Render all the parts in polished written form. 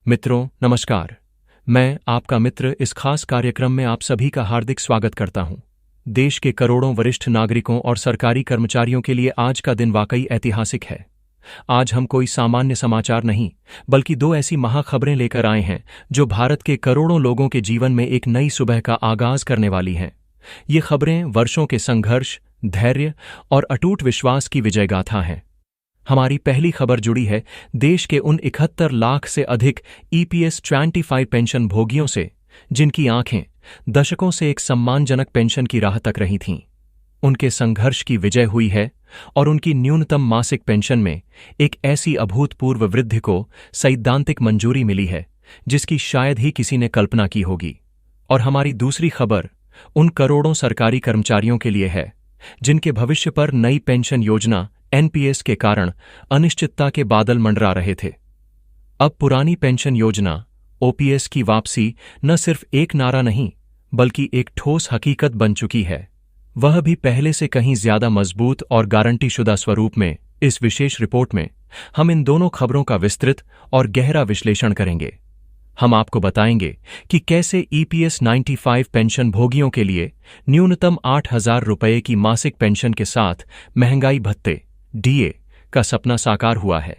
मित्रों नमस्कार। मैं आपका मित्र इस खास कार्यक्रम में आप सभी का हार्दिक स्वागत करता हूं। देश के करोड़ों वरिष्ठ नागरिकों और सरकारी कर्मचारियों के लिए आज का दिन वाकई ऐतिहासिक है। आज हम कोई सामान्य समाचार नहीं बल्कि दो ऐसी महाखबरें लेकर आए हैं जो भारत के करोड़ों लोगों के जीवन में एक नई सुबह का आगाज करने वाली हैं। ये खबरें वर्षों के संघर्ष, धैर्य और अटूट विश्वास की विजयगाथा हैं। हमारी पहली खबर जुड़ी है देश के उन 71 लाख से अधिक EPS 25 पेंशन भोगियों से जिनकी आंखें दशकों से एक सम्मानजनक पेंशन की राह तक रही थीं। उनके संघर्ष की विजय हुई है और उनकी न्यूनतम मासिक पेंशन में एक ऐसी अभूतपूर्व वृद्धि को सैद्धांतिक मंजूरी मिली है जिसकी शायद ही किसी ने कल्पना की होगी। और हमारी दूसरी खबर उन करोड़ों सरकारी कर्मचारियों के लिए है जिनके भविष्य पर नई पेंशन योजना NPS के कारण अनिश्चितता के बादल मंडरा रहे थे। अब पुरानी पेंशन योजना OPS की वापसी न सिर्फ एक नारा नहीं बल्कि एक ठोस हकीकत बन चुकी है, वह भी पहले से कहीं ज्यादा मजबूत और गारंटीशुदा स्वरूप में। इस विशेष रिपोर्ट में हम इन दोनों खबरों का विस्तृत और गहरा विश्लेषण करेंगे। हम आपको बताएंगे कि कैसे EPS 95 पेंशन भोगियों के लिए न्यूनतम 8,000 रुपये की मासिक पेंशन के साथ महंगाई भत्ते DA का सपना साकार हुआ है।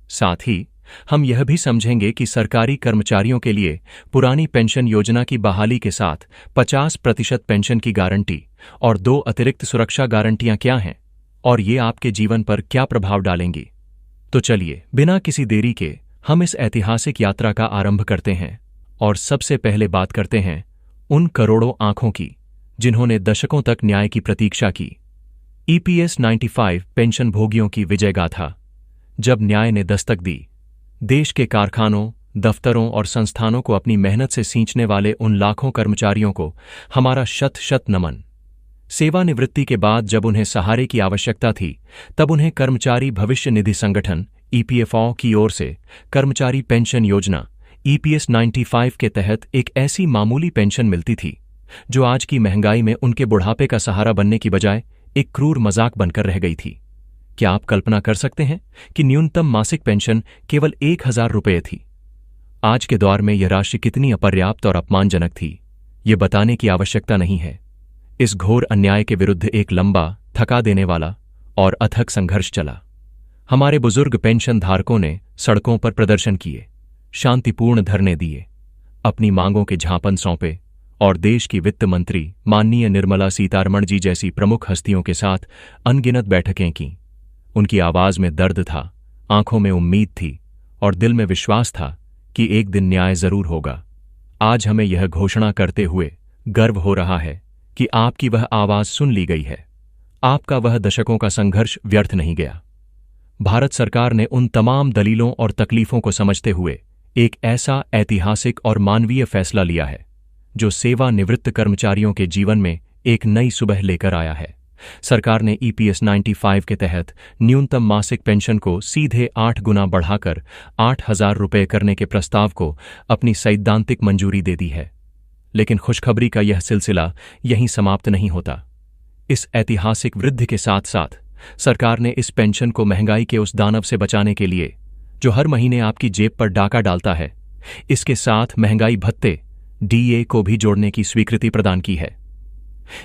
साथ ही हम यह भी समझेंगे कि सरकारी कर्मचारियों के लिए पुरानी पेंशन योजना की बहाली के साथ 50% पेंशन की गारंटी और 2 अतिरिक्त सुरक्षा गारंटियां क्या हैं और ये आपके जीवन पर क्या प्रभाव डालेंगी। तो चलिए बिना किसी देरी के हम इस ऐतिहासिक यात्रा का आरंभ करते हैं और सबसे पहले बात करते हैं उन करोड़ों आंखों की जिन्होंने दशकों तक न्याय की प्रतीक्षा की। EPS 95 पेंशन भोगियों की विजयगाथा। जब न्याय ने दस्तक दी, देश के कारखानों, दफ्तरों और संस्थानों को अपनी मेहनत से सींचने वाले उन लाखों कर्मचारियों को हमारा शत शत नमन। सेवानिवृत्ति के बाद जब उन्हें सहारे की आवश्यकता थी, तब उन्हें कर्मचारी भविष्य निधि संगठन EPFO की ओर से कर्मचारी पेंशन योजना EPS 95 के तहत एक ऐसी मामूली पेंशन मिलती थी जो आज की महंगाई में उनके बुढ़ापे का सहारा बनने की बजाय एक क्रूर मजाक बनकर रह गई थी। क्या आप कल्पना कर सकते हैं कि न्यूनतम मासिक पेंशन केवल 1,000 रुपये थी? आज के दौर में यह राशि कितनी अपर्याप्त और अपमानजनक थी, ये बताने की आवश्यकता नहीं है। इस घोर अन्याय के विरुद्ध एक लंबा, थका देने वाला और अथक संघर्ष चला। हमारे बुजुर्ग पेंशन धारकों ने सड़कों पर प्रदर्शन किए, शांतिपूर्ण धरने दिए, अपनी मांगों के झांपन सौंपे और देश की वित्त मंत्री माननीय निर्मला सीतारमण जी जैसी प्रमुख हस्तियों के साथ अनगिनत बैठकें की। उनकी आवाज में दर्द था, आंखों में उम्मीद थी और दिल में विश्वास था कि एक दिन न्याय जरूर होगा। आज हमें यह घोषणा करते हुए गर्व हो रहा है कि आपकी वह आवाज सुन ली गई है। आपका वह दशकों का संघर्ष व्यर्थ नहीं गया। भारत सरकार ने उन तमाम दलीलों और तकलीफों को समझते हुए एक ऐसा ऐतिहासिक और मानवीय फैसला लिया है जो सेवानिवृत्त कर्मचारियों के जीवन में एक नई सुबह लेकर आया है। सरकार ने EPS 95 के तहत न्यूनतम मासिक पेंशन को सीधे 8 गुना बढ़ाकर 8,000 रुपये करने के प्रस्ताव को अपनी सैद्धांतिक मंजूरी दे दी है। लेकिन खुशखबरी का यह सिलसिला यहीं समाप्त नहीं होता। इस ऐतिहासिक वृद्धि के साथ साथ सरकार ने इस पेंशन को महंगाई के उस दानव से बचाने के लिए जो हर महीने आपकी जेब पर डाका डालता है, इसके साथ महंगाई भत्ते DA को भी जोड़ने की स्वीकृति प्रदान की है।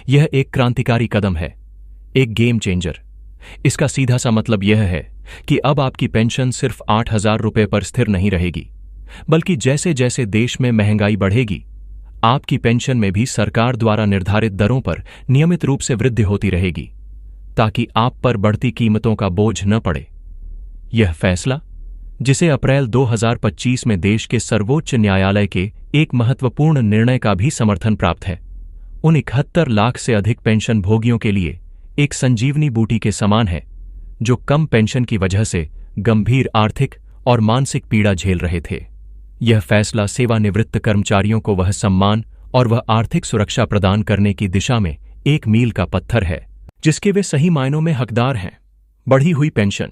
यह एक क्रांतिकारी कदम है, एक गेम चेंजर। इसका सीधा सा मतलब यह है कि अब आपकी पेंशन सिर्फ 8,000 रुपये पर स्थिर नहीं रहेगी, बल्कि जैसे जैसे देश में महंगाई बढ़ेगी, आपकी पेंशन में भी सरकार द्वारा निर्धारित दरों पर नियमित रूप से वृद्धि होती रहेगी, ताकि आप पर बढ़ती कीमतों का बोझ न पड़े। यह फैसला, जिसे अप्रैल 2025 में देश के सर्वोच्च न्यायालय के एक महत्वपूर्ण निर्णय का भी समर्थन प्राप्त है, उन 71 लाख से अधिक पेंशन भोगियों के लिए एक संजीवनी बूटी के समान है जो कम पेंशन की वजह से गंभीर आर्थिक और मानसिक पीड़ा झेल रहे थे। यह फैसला सेवानिवृत्त कर्मचारियों को वह सम्मान और वह आर्थिक सुरक्षा प्रदान करने की दिशा में एक मील का पत्थर है जिसके वे सही मायनों में हकदार हैं। बढ़ी हुई पेंशन,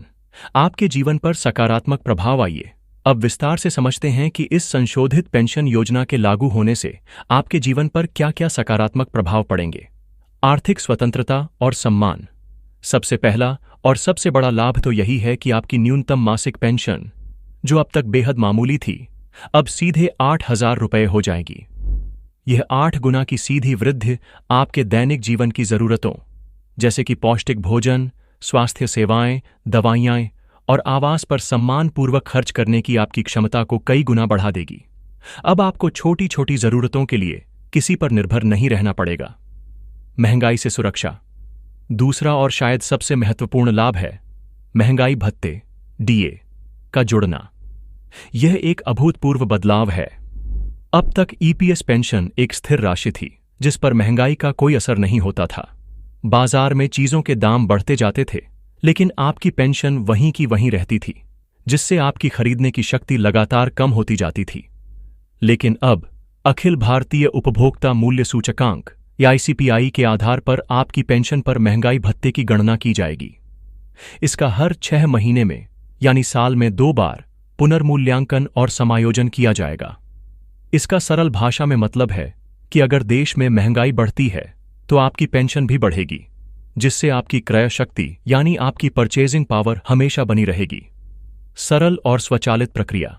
आपके जीवन पर सकारात्मक प्रभाव। आइए अब विस्तार से समझते हैं कि इस संशोधित पेंशन योजना के लागू होने से आपके जीवन पर क्या क्या सकारात्मक प्रभाव पड़ेंगे। आर्थिक स्वतंत्रता और सम्मान। सबसे पहला और सबसे बड़ा लाभ तो यही है कि आपकी न्यूनतम मासिक पेंशन, जो अब तक बेहद मामूली थी, अब सीधे 8,000 रुपये हो जाएगी। यह 8 गुना की सीधी वृद्धि आपके दैनिक जीवन की जरूरतों जैसे कि पौष्टिक भोजन, स्वास्थ्य सेवाएं, दवाइयां और आवास पर सम्मानपूर्वक खर्च करने की आपकी क्षमता को कई गुना बढ़ा देगी। अब आपको छोटी छोटी जरूरतों के लिए किसी पर निर्भर नहीं रहना पड़ेगा। महंगाई से सुरक्षा। दूसरा और शायद सबसे महत्वपूर्ण लाभ है महंगाई भत्ते डीए का जुड़ना। यह एक अभूतपूर्व बदलाव है। अब तक ईपीएस पेंशन एक स्थिर राशि थी जिस पर महंगाई का कोई असर नहीं होता था। बाजार में चीजों के दाम बढ़ते जाते थे लेकिन आपकी पेंशन वहीं की वहीं रहती थी, जिससे आपकी खरीदने की शक्ति लगातार कम होती जाती थी। लेकिन अब अखिल भारतीय उपभोक्ता मूल्य सूचकांक या आईसीपीआई के आधार पर आपकी पेंशन पर महंगाई भत्ते की गणना की जाएगी। इसका हर 6 महीने में यानी साल में 2 बार पुनर्मूल्यांकन और समायोजन किया जाएगा। इसका सरल भाषा में मतलब है कि अगर देश में महंगाई बढ़ती है तो आपकी पेंशन भी बढ़ेगी, जिससे आपकी क्रय शक्ति यानी आपकी परचेजिंग पावर हमेशा बनी रहेगी। सरल और स्वचालित प्रक्रिया।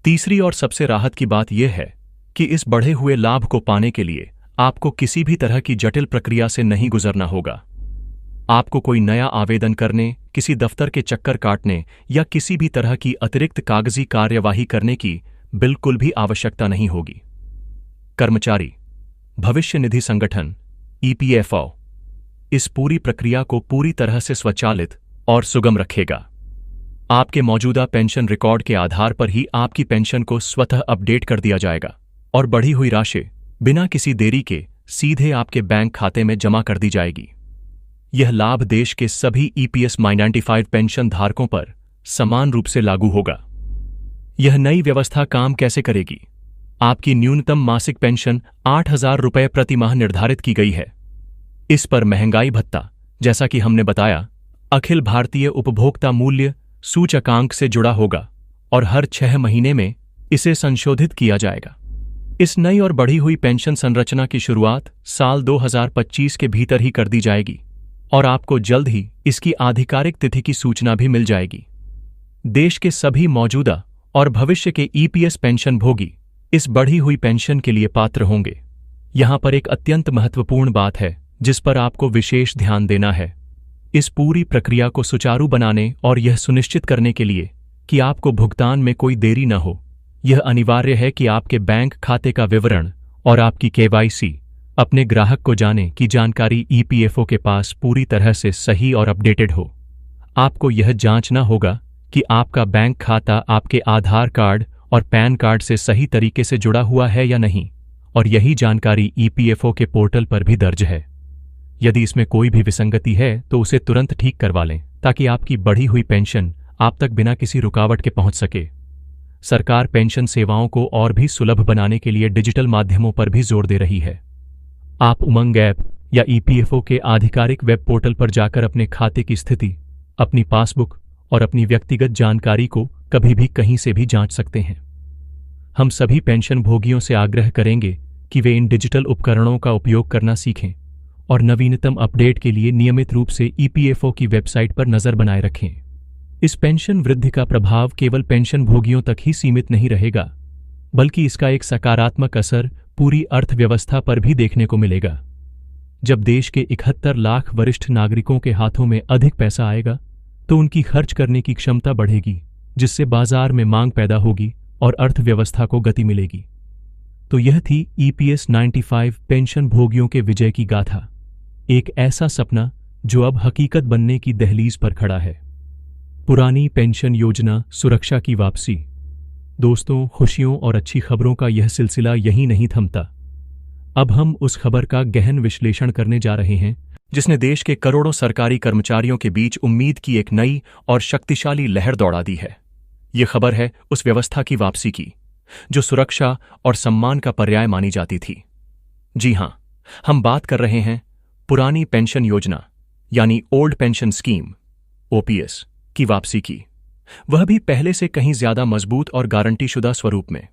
तीसरी और सबसे राहत की बात यह है कि इस बढ़े हुए लाभ को पाने के लिए आपको किसी भी तरह की जटिल प्रक्रिया से नहीं गुजरना होगा। आपको कोई नया आवेदन करने, किसी दफ्तर के चक्कर काटने या किसी भी तरह की अतिरिक्त कागजी कार्यवाही करने की बिल्कुल भी आवश्यकता नहीं होगी। कर्मचारी भविष्य निधि संगठन ईपीएफओ इस पूरी प्रक्रिया को पूरी तरह से स्वचालित और सुगम रखेगा। आपके मौजूदा पेंशन रिकॉर्ड के आधार पर ही आपकी पेंशन को स्वतः अपडेट कर दिया जाएगा और बढ़ी हुई राशि बिना किसी देरी के सीधे आपके बैंक खाते में जमा कर दी जाएगी। यह लाभ देश के सभी ईपीएस -95 पेंशन धारकों पर समान रूप से लागू होगा। यह नई व्यवस्था काम कैसे करेगी? आपकी न्यूनतम मासिक पेंशन 8,000 रुपये प्रति माह निर्धारित की गई है। इस पर महंगाई भत्ता, जैसा कि हमने बताया, अखिल भारतीय उपभोक्ता मूल्य सूचकांक से जुड़ा होगा और हर 6 महीने में इसे संशोधित किया जाएगा। इस नई और बढ़ी हुई पेंशन संरचना की शुरुआत साल 2025 के भीतर ही कर दी जाएगी और आपको जल्द ही इसकी आधिकारिक तिथि की सूचना भी मिल जाएगी। देश के सभी मौजूदा और भविष्य के ईपीएस पेंशन भोगी इस बढ़ी हुई पेंशन के लिए पात्र होंगे। यहां पर एक अत्यंत महत्वपूर्ण बात है जिस पर आपको विशेष ध्यान देना है। इस पूरी प्रक्रिया को सुचारू बनाने और यह सुनिश्चित करने के लिए कि आपको भुगतान में कोई देरी न हो, यह अनिवार्य है कि आपके बैंक खाते का विवरण और आपकी केवाईसी अपने ग्राहक को जाने की जानकारी ईपीएफओ के पास पूरी तरह से सही और अपडेटेड हो। आपको यह जांचना होगा कि आपका बैंक खाता आपके आधार कार्ड और पैन कार्ड से सही तरीके से जुड़ा हुआ है या नहीं, और यही जानकारी ईपीएफओ के पोर्टल पर भी दर्ज है। यदि इसमें कोई भी विसंगति है तो उसे तुरंत ठीक करवा लें ताकि आपकी बढ़ी हुई पेंशन आप तक बिना किसी रुकावट के पहुंच सके। सरकार पेंशन सेवाओं को और भी सुलभ बनाने के लिए डिजिटल माध्यमों पर भी जोर दे रही है। आप उमंग ऐप या ईपीएफओ के आधिकारिक वेब पोर्टल पर जाकर अपने खाते की स्थिति, अपनी पासबुक और अपनी व्यक्तिगत जानकारी को कभी भी कहीं से भी जांच सकते हैं। हम सभी पेंशन भोगियों से आग्रह करेंगे कि वे इन डिजिटल उपकरणों का उपयोग करना सीखें और नवीनतम अपडेट के लिए नियमित रूप से ईपीएफओ की वेबसाइट पर नजर बनाए रखें। इस पेंशन वृद्धि का प्रभाव केवल पेंशन भोगियों तक ही सीमित नहीं रहेगा, बल्कि इसका एक सकारात्मक असर पूरी अर्थव्यवस्था पर भी देखने को मिलेगा। जब देश के 71 लाख वरिष्ठ नागरिकों के हाथों में अधिक पैसा आएगा तो उनकी खर्च करने की क्षमता बढ़ेगी, जिससे बाजार में मांग पैदा होगी और अर्थव्यवस्था को गति मिलेगी। तो यह थी ईपीएस 95 पेंशन भोगियों के विजय की गाथा, एक ऐसा सपना जो अब हकीकत बनने की दहलीज पर खड़ा है। पुरानी पेंशन योजना सुरक्षा की वापसी। दोस्तों, खुशियों और अच्छी खबरों का यह सिलसिला यहीं नहीं थमता। अब हम उस खबर का गहन विश्लेषण करने जा रहे हैं जिसने देश के करोड़ों सरकारी कर्मचारियों के बीच उम्मीद की एक नई और शक्तिशाली लहर दौड़ा दी है। ये खबर है उस व्यवस्था की वापसी की जो सुरक्षा और सम्मान का पर्याय मानी जाती थी। जी हां, हम बात कर रहे हैं पुरानी पेंशन योजना यानी ओल्ड पेंशन स्कीम ओपीएस की वापसी की, वह भी पहले से कहीं ज्यादा मजबूत और गारंटीशुदा स्वरूप में।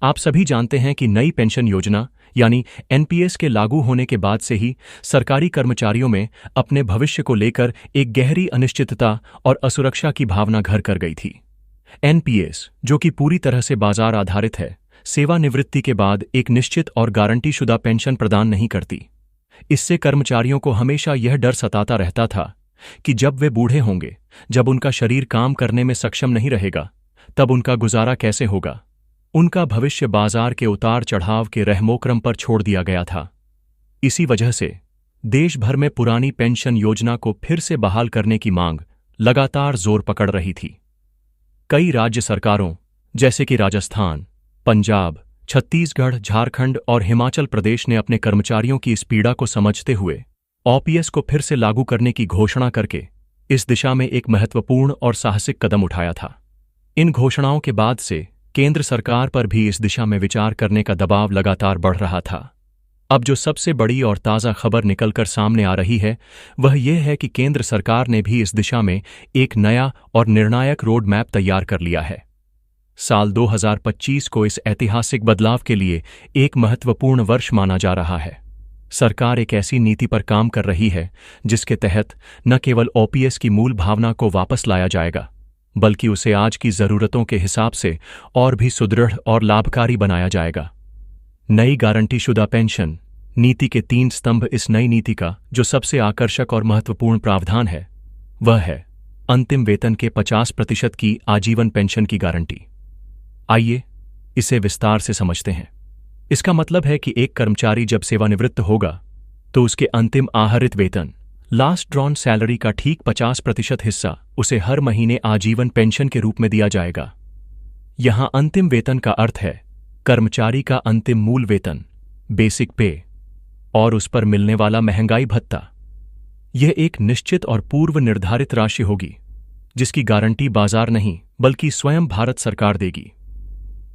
आप सभी जानते हैं कि नई पेंशन योजना यानी एनपीएस के लागू होने के बाद से ही सरकारी कर्मचारियों में अपने भविष्य को लेकर एक गहरी अनिश्चितता और असुरक्षा की भावना घर कर गई थी। एनपीएस, जो कि पूरी तरह से बाजार आधारित है, सेवानिवृत्ति के बाद एक निश्चित और गारंटीशुदा पेंशन प्रदान नहीं करती। इससे कर्मचारियों को हमेशा यह डर सताता रहता था कि जब वे बूढ़े होंगे, जब उनका शरीर काम करने में सक्षम नहीं रहेगा, तब उनका गुजारा कैसे होगा। उनका भविष्य बाजार के उतार चढ़ाव के रहमोक्रम पर छोड़ दिया गया था। इसी वजह से देश भर में पुरानी पेंशन योजना को फिर से बहाल करने की मांग लगातार जोर पकड़ रही थी। कई राज्य सरकारों, जैसे कि राजस्थान, पंजाब, छत्तीसगढ़, झारखंड और हिमाचल प्रदेश ने अपने कर्मचारियों की इस पीड़ा को समझते हुए ओपीएस को फिर से लागू करने की घोषणा करके इस दिशा में एक महत्वपूर्ण और साहसिक कदम उठाया था। इन घोषणाओं के बाद से केंद्र सरकार पर भी इस दिशा में विचार करने का दबाव लगातार बढ़ रहा था। अब जो सबसे बड़ी और ताज़ा खबर निकलकर सामने आ रही है, वह यह है कि केंद्र सरकार ने भी इस दिशा में एक नया और निर्णायक रोड मैप तैयार कर लिया है। साल 2025 को इस ऐतिहासिक बदलाव के लिए एक महत्वपूर्ण वर्ष माना जा रहा है। सरकार एक ऐसी नीति पर काम कर रही है जिसके तहत न केवल ओपीएस की मूल भावना को वापस लाया जाएगा, बल्कि उसे आज की जरूरतों के हिसाब से और भी सुदृढ़ और लाभकारी बनाया जाएगा। नई गारंटीशुदा पेंशन नीति के 3 स्तंभ। इस नई नीति का जो सबसे आकर्षक और महत्वपूर्ण प्रावधान है, वह है अंतिम वेतन के 50% की आजीवन पेंशन की गारंटी। आइए इसे विस्तार से समझते हैं। इसका मतलब है कि एक कर्मचारी जब सेवानिवृत्त होगा तो उसके अंतिम आहरित वेतन, लास्ट ड्रॉन सैलरी का ठीक 50% हिस्सा उसे हर महीने आजीवन पेंशन के रूप में दिया जाएगा। यहां अंतिम वेतन का अर्थ है कर्मचारी का अंतिम मूल वेतन, बेसिक पे, और उस पर मिलने वाला महंगाई भत्ता। यह एक निश्चित और पूर्व निर्धारित राशि होगी जिसकी गारंटी बाजार नहीं बल्कि स्वयं भारत सरकार देगी।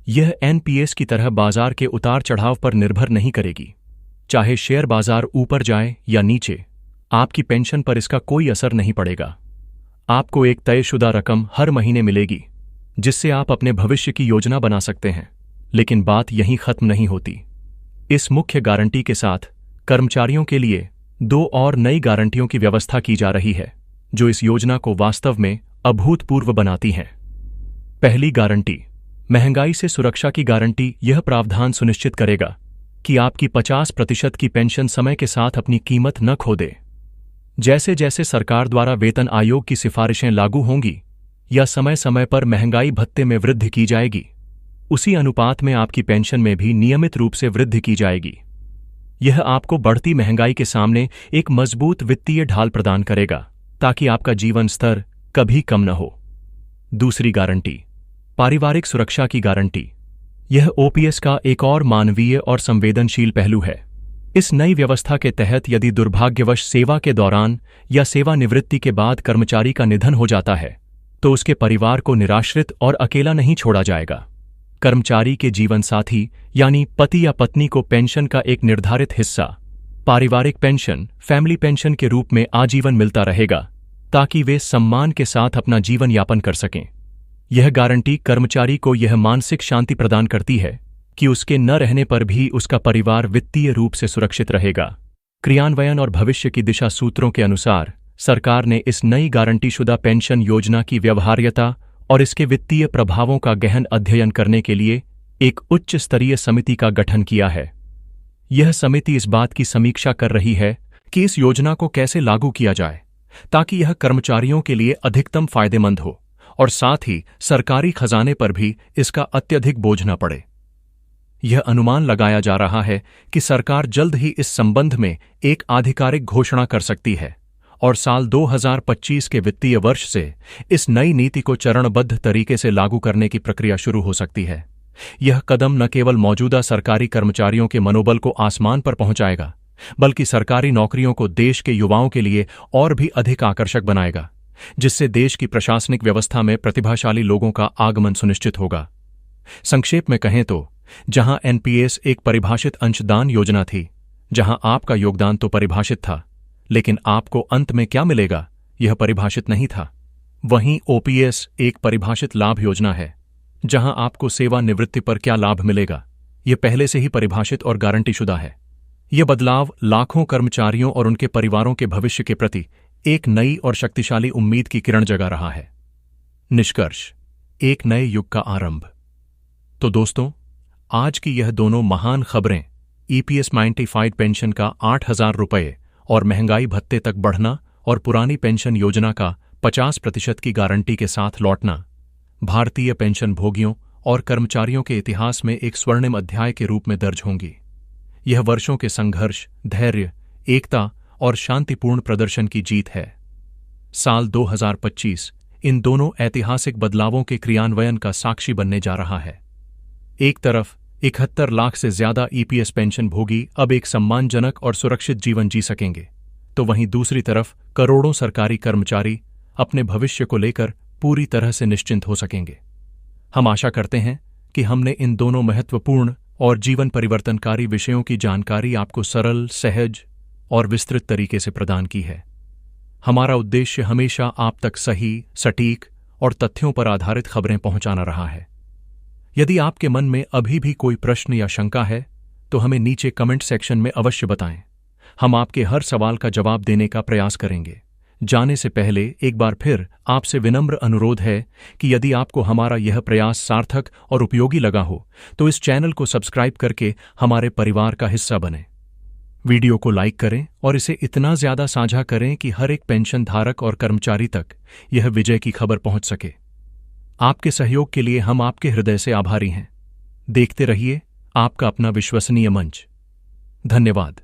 यह एनपीएस की तरह बाजार के उतार चढ़ाव पर निर्भर नहीं करेगी। चाहे शेयर बाजार ऊपर जाए या नीचे, आपकी पेंशन पर इसका कोई असर नहीं पड़ेगा। आपको एक तयशुदा रकम हर महीने मिलेगी जिससे आप अपने भविष्य की योजना बना सकते हैं। लेकिन बात यहीं खत्म नहीं होती। इस मुख्य गारंटी के साथ कर्मचारियों के लिए 2 और नई गारंटियों की व्यवस्था की जा रही है जो इस योजना को वास्तव में अभूतपूर्व बनाती हैं। पहली गारंटी, महंगाई से सुरक्षा की गारंटी। यह प्रावधान सुनिश्चित करेगा कि आपकी 50% की पेंशन समय के साथ अपनी कीमत न खो दे। जैसे जैसे सरकार द्वारा वेतन आयोग की सिफारिशें लागू होंगी या समय समय पर महंगाई भत्ते में वृद्धि की जाएगी, उसी अनुपात में आपकी पेंशन में भी नियमित रूप से वृद्धि की जाएगी। यह आपको बढ़ती महंगाई के सामने एक मजबूत वित्तीय ढाल प्रदान करेगा ताकि आपका जीवन स्तर कभी कम न हो। दूसरी गारंटी, पारिवारिक सुरक्षा की गारंटी। यह ओपीएस का एक और मानवीय और संवेदनशील पहलू है। इस नई व्यवस्था के तहत यदि दुर्भाग्यवश सेवा के दौरान या सेवानिवृत्ति के बाद कर्मचारी का निधन हो जाता है, तो उसके परिवार को निराश्रित और अकेला नहीं छोड़ा जाएगा। कर्मचारी के जीवन साथी यानी पति या पत्नी को पेंशन का एक निर्धारित हिस्सा, पारिवारिक पेंशन, फैमिली पेंशन के रूप में आजीवन मिलता रहेगा ताकि वे सम्मान के साथ अपना जीवन यापन कर सकें। यह गारंटी कर्मचारी को यह मानसिक शांति प्रदान करती है कि उसके न रहने पर भी उसका परिवार वित्तीय रूप से सुरक्षित रहेगा। क्रियान्वयन और भविष्य की दिशा सूत्रों के अनुसार सरकार ने इस नई गारंटीशुदा पेंशन योजना की व्यवहार्यता और इसके वित्तीय प्रभावों का गहन अध्ययन करने के लिए एक उच्च स्तरीय समिति का गठन किया है। यह समिति इस बात की समीक्षा कर रही है कि इस योजना को कैसे लागू किया जाए ताकि यह कर्मचारियों के लिए अधिकतम फायदेमंद हो और साथ ही सरकारी खजाने पर भी इसका अत्यधिक बोझ न पड़े। यह अनुमान लगाया जा रहा है कि सरकार जल्द ही इस संबंध में एक आधिकारिक घोषणा कर सकती है और साल 2025 के वित्तीय वर्ष से इस नई नीति को चरणबद्ध तरीके से लागू करने की प्रक्रिया शुरू हो सकती है। यह कदम न केवल मौजूदा सरकारी कर्मचारियों के मनोबल को आसमान पर पहुंचाएगा, बल्कि सरकारी नौकरियों को देश के युवाओं के लिए और भी अधिक आकर्षक बनाएगा, जिससे देश की प्रशासनिक व्यवस्था में प्रतिभाशाली लोगों का आगमन सुनिश्चित होगा। संक्षेप में कहें तो, जहां एनपीएस एक परिभाषित अंशदान योजना थी, जहां आपका योगदान तो परिभाषित था, लेकिन आपको अंत में क्या मिलेगा यह परिभाषित नहीं था, वहीं ओपीएस एक परिभाषित लाभ योजना है, जहां आपको सेवानिवृत्ति पर क्या लाभ मिलेगा यह पहले से ही परिभाषित और गारंटीशुदा है। यह बदलाव लाखों कर्मचारियों और उनके परिवारों के भविष्य के प्रति एक नई और शक्तिशाली उम्मीद की किरण जगा रहा है। निष्कर्ष, एक नए युग का आरंभ। तो दोस्तों, आज की यह दोनों महान खबरें, ईपीएस 95 पेंशन का 8,000 रुपये और महंगाई भत्ते तक बढ़ना और पुरानी पेंशन योजना का 50% की गारंटी के साथ लौटना, भारतीय पेंशन भोगियों और कर्मचारियों के इतिहास में एक स्वर्णिम अध्याय के रूप में दर्ज होंगी। यह वर्षों के संघर्ष, धैर्य, एकता और शांतिपूर्ण प्रदर्शन की जीत है। साल 2025 इन दोनों ऐतिहासिक बदलावों के क्रियान्वयन का साक्षी बनने जा रहा है। एक तरफ 71 लाख से ज्यादा ईपीएस पेंशन भोगी अब एक सम्मानजनक और सुरक्षित जीवन जी सकेंगे, तो वहीं दूसरी तरफ करोड़ों सरकारी कर्मचारी अपने भविष्य को लेकर पूरी तरह से निश्चिंत हो सकेंगे। हम आशा करते हैं कि हमने इन दोनों महत्वपूर्ण और जीवन परिवर्तनकारी विषयों की जानकारी आपको सरल, सहज और विस्तृत तरीके से प्रदान की है। हमारा उद्देश्य हमेशा आप तक सही, सटीक और तथ्यों पर आधारित खबरें पहुंचाना रहा है। यदि आपके मन में अभी भी कोई प्रश्न या शंका है, तो हमें नीचे कमेंट सेक्शन में अवश्य बताएं। हम आपके हर सवाल का जवाब देने का प्रयास करेंगे। जाने से पहले एक बार फिर आपसे विनम्र अनुरोध है कि यदि आपको हमारा यह प्रयास सार्थक और उपयोगी लगा हो, तो इस चैनल को सब्सक्राइब करके हमारे परिवार का हिस्सा बनें। वीडियो को लाइक करें और इसे इतना ज्यादा साझा करें कि हर एक पेंशन धारक और कर्मचारी तक यह विजय की खबर पहुंच सके। आपके सहयोग के लिए हम आपके हृदय से आभारी हैं। देखते रहिए आपका अपना विश्वसनीय मंच। धन्यवाद।